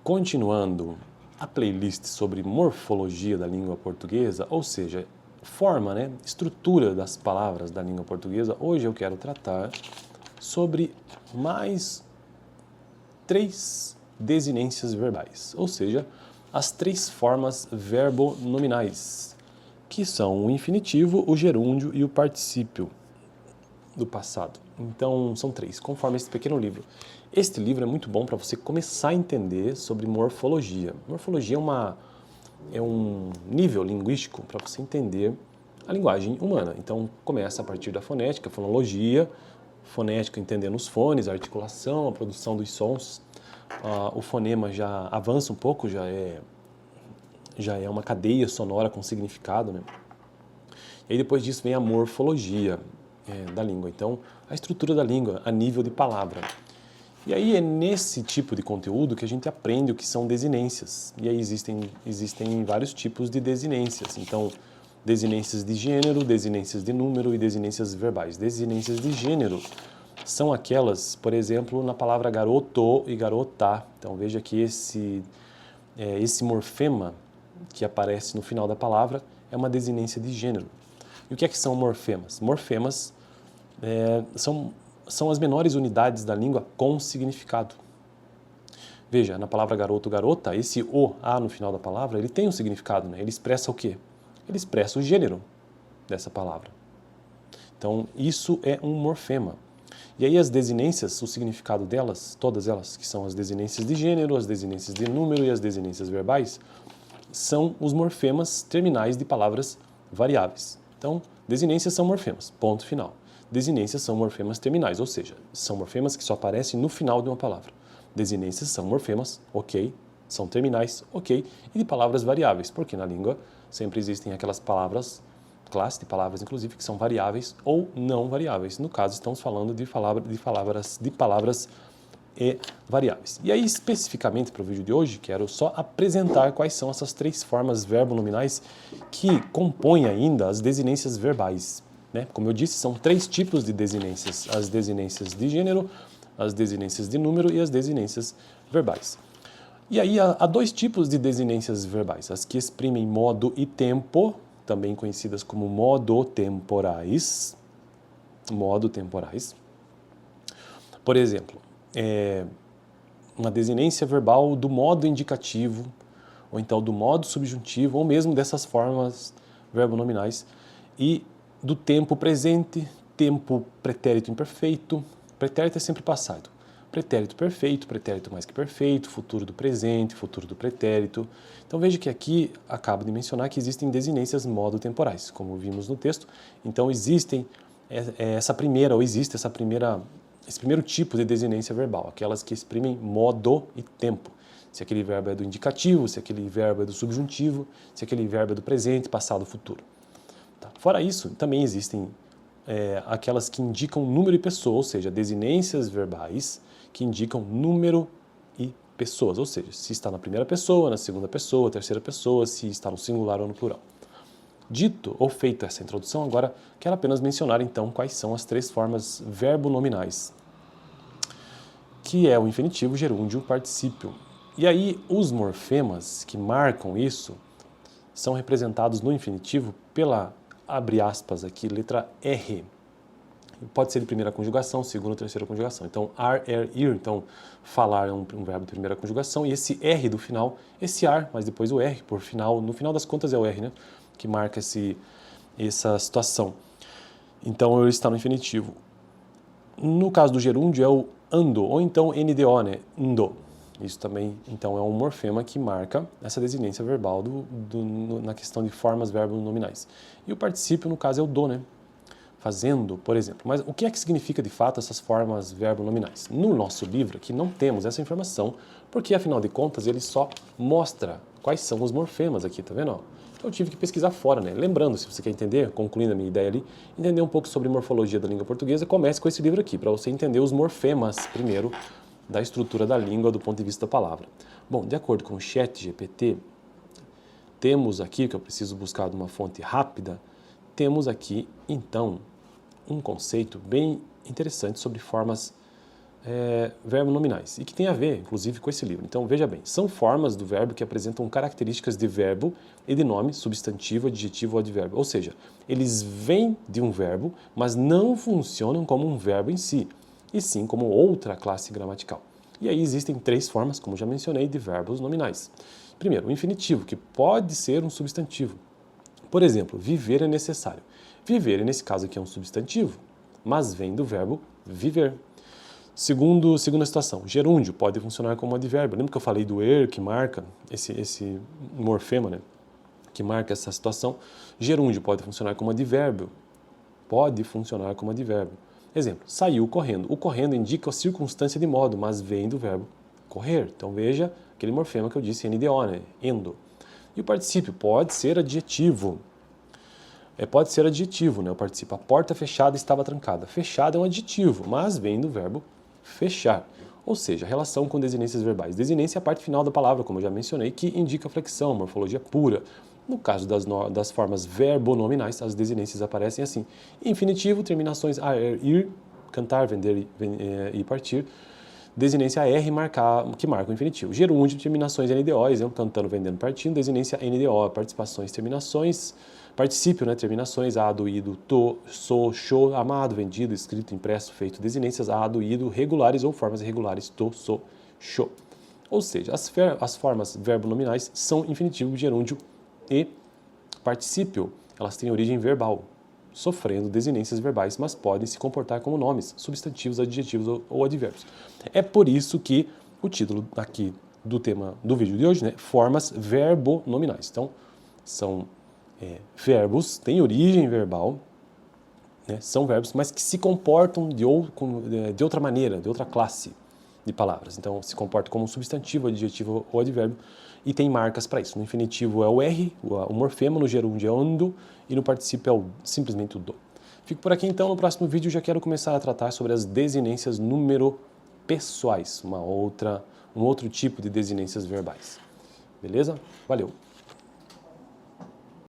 Continuando a playlist sobre morfologia da língua portuguesa, ou seja, forma, né, estrutura das palavras da língua portuguesa, hoje eu quero tratar sobre mais 3 desinências verbais, ou seja, as 3 formas verbonominais, que são o infinitivo, o gerúndio e o particípio do passado. Então, são 3, conforme esse pequeno livro. Este livro é muito bom para você começar a entender sobre morfologia. Morfologia é um nível linguístico para você entender a linguagem humana. Então, começa a partir da fonética, fonologia, fonética entendendo os fones, a articulação, a produção dos sons. O fonema já avança um pouco, já é uma cadeia sonora com significado, né? E aí depois disso vem a morfologia da língua. Então, a estrutura da língua a nível de palavra. E aí é nesse tipo de conteúdo que a gente aprende o que são desinências. E aí existem vários tipos de desinências. Então, desinências de gênero, desinências de número e desinências verbais. Desinências de gênero são aquelas, por exemplo, na palavra garoto e garota. Então, veja que esse morfema que aparece no final da palavra é uma desinência de gênero. E o que são morfemas? Morfemas são as menores unidades da língua com significado. Veja, na palavra garoto, garota, esse o, a no final da palavra, ele tem um significado, né? Ele expressa o quê? Ele expressa o gênero dessa palavra. Então, isso é um morfema. E aí as desinências, o significado delas, todas elas, que são as desinências de gênero, as desinências de número e as desinências verbais, são os morfemas terminais de palavras variáveis. Então, desinências são morfemas, ponto final. Desinências são morfemas terminais, ou seja, são morfemas que só aparecem no final de uma palavra. Desinências são morfemas, ok, são terminais, ok, e de palavras variáveis, porque na língua sempre existem aquelas palavras, classe de palavras inclusive, que são variáveis ou não variáveis. No caso, estamos falando de palavras variáveis. E aí, especificamente para o vídeo de hoje, quero só apresentar quais são essas 3 formas verbonominais que compõem ainda as desinências verbais. Né? Como eu disse, são 3 tipos de desinências: as desinências de gênero, as desinências de número e as desinências verbais. E aí há 2 tipos de desinências verbais: as que exprimem modo e tempo, também conhecidas como modotemporais. Por exemplo, uma desinência verbal do modo indicativo, ou então do modo subjuntivo, ou mesmo dessas formas verbonominais, e do tempo presente, tempo pretérito imperfeito. Pretérito é sempre passado. Pretérito perfeito, pretérito mais que perfeito, futuro do presente, futuro do pretérito. Então veja que aqui acabo de mencionar que existem desinências modo-temporais, como vimos no texto. Então existe esse primeiro tipo de desinência verbal, aquelas que exprimem modo e tempo. Se aquele verbo é do indicativo, se aquele verbo é do subjuntivo, se aquele verbo é do presente, passado, futuro. Tá. Fora isso, também existem aquelas que indicam número e pessoa, ou seja, desinências verbais que indicam número e pessoas, ou seja, se está na primeira pessoa, na segunda pessoa, terceira pessoa, se está no singular ou no plural. Dito ou feita essa introdução, agora quero apenas mencionar então quais são as 3 formas verbonominais, que é o infinitivo, gerúndio, particípio. E aí os morfemas que marcam isso são representados no infinitivo pela, abre aspas aqui, letra R. Pode ser de primeira conjugação, segunda ou terceira conjugação. Então, ar, er, ir. Então, falar é um verbo de primeira conjugação. E esse R do final, esse ar, mas depois o R por final. No final das contas é o R, né? Que marca essa situação. Então, ele está no infinitivo. No caso do gerúndio é o ando, ou então NDO, né? Ndo. Isso também, então, é um morfema que marca essa desinência verbal na questão de formas verbonominais. E o particípio, no caso, é o do, né? Fazendo, por exemplo. Mas o que é que significa, de fato, essas formas verbonominais? No nosso livro aqui não temos essa informação, porque, afinal de contas, ele só mostra quais são os morfemas aqui, tá vendo? Então, eu tive que pesquisar fora, né? Lembrando, se você quer entender, concluindo a minha ideia ali, entender um pouco sobre morfologia da língua portuguesa, comece com esse livro aqui, para você entender os morfemas, primeiro, da estrutura da língua do ponto de vista da palavra. Bom, de acordo com o ChatGPT, temos aqui, que eu preciso buscar de uma fonte rápida, temos aqui, então, um conceito bem interessante sobre formas verbos nominais e que tem a ver, inclusive, com esse livro. Então, veja bem, são formas do verbo que apresentam características de verbo e de nome, substantivo, adjetivo ou advérbio. Ou seja, eles vêm de um verbo, mas não funcionam como um verbo em si, e sim como outra classe gramatical. E aí existem 3 formas, como já mencionei, de verbos nominais. Primeiro, o infinitivo, que pode ser um substantivo. Por exemplo, viver é necessário. Viver, nesse caso aqui, é um substantivo, mas vem do verbo viver. Segunda situação, gerúndio pode funcionar como advérbio. Lembra que eu falei do que marca esse morfema, né, que marca essa situação? Gerúndio pode funcionar como advérbio. Pode funcionar como advérbio. Exemplo, saiu correndo. O correndo indica a circunstância de modo, mas vem do verbo correr. Então veja aquele morfema que eu disse, NDO, né, endo. E o particípio pode ser adjetivo. Pode ser adjetivo, né, o particípio. A porta fechada estava trancada. Fechada é um adjetivo, mas vem do verbo fechar, ou seja, relação com desinências verbais. Desinência é a parte final da palavra, como eu já mencionei, que indica flexão, morfologia pura. No caso das formas verbonominais, as desinências aparecem assim. Infinitivo, terminações a, ir, cantar, vender e partir. Desinência R que marca o infinitivo. Gerúndio, terminações NDO, exemplo, cantando, vendendo, partindo. Desinência NDO, participações, terminações. Particípio, né, terminações, ado, ido, to, sou, show, amado, vendido, escrito, impresso, feito. Desinências ado, ido, regulares ou formas irregulares, to, sou, show. Ou seja, as formas verbonominais são infinitivo, gerúndio e particípio. Elas têm origem verbal, sofrendo desinências verbais, mas podem se comportar como nomes, substantivos, adjetivos ou advérbios. É por isso que o título aqui do tema do vídeo de hoje, né, formas verbonominais. Então, são verbos, têm origem verbal, né, são verbos, mas que se comportam de outra maneira, de outra classe de palavras. Então, se comporta como um substantivo, adjetivo ou advérbio, e tem marcas para isso. No infinitivo é o R, o morfema, no gerúndio é o ndo, e no particípio é simplesmente o do. Fico por aqui então, no próximo vídeo já quero começar a tratar sobre as desinências numeropessoais, um outro tipo de desinências verbais. Beleza? Valeu!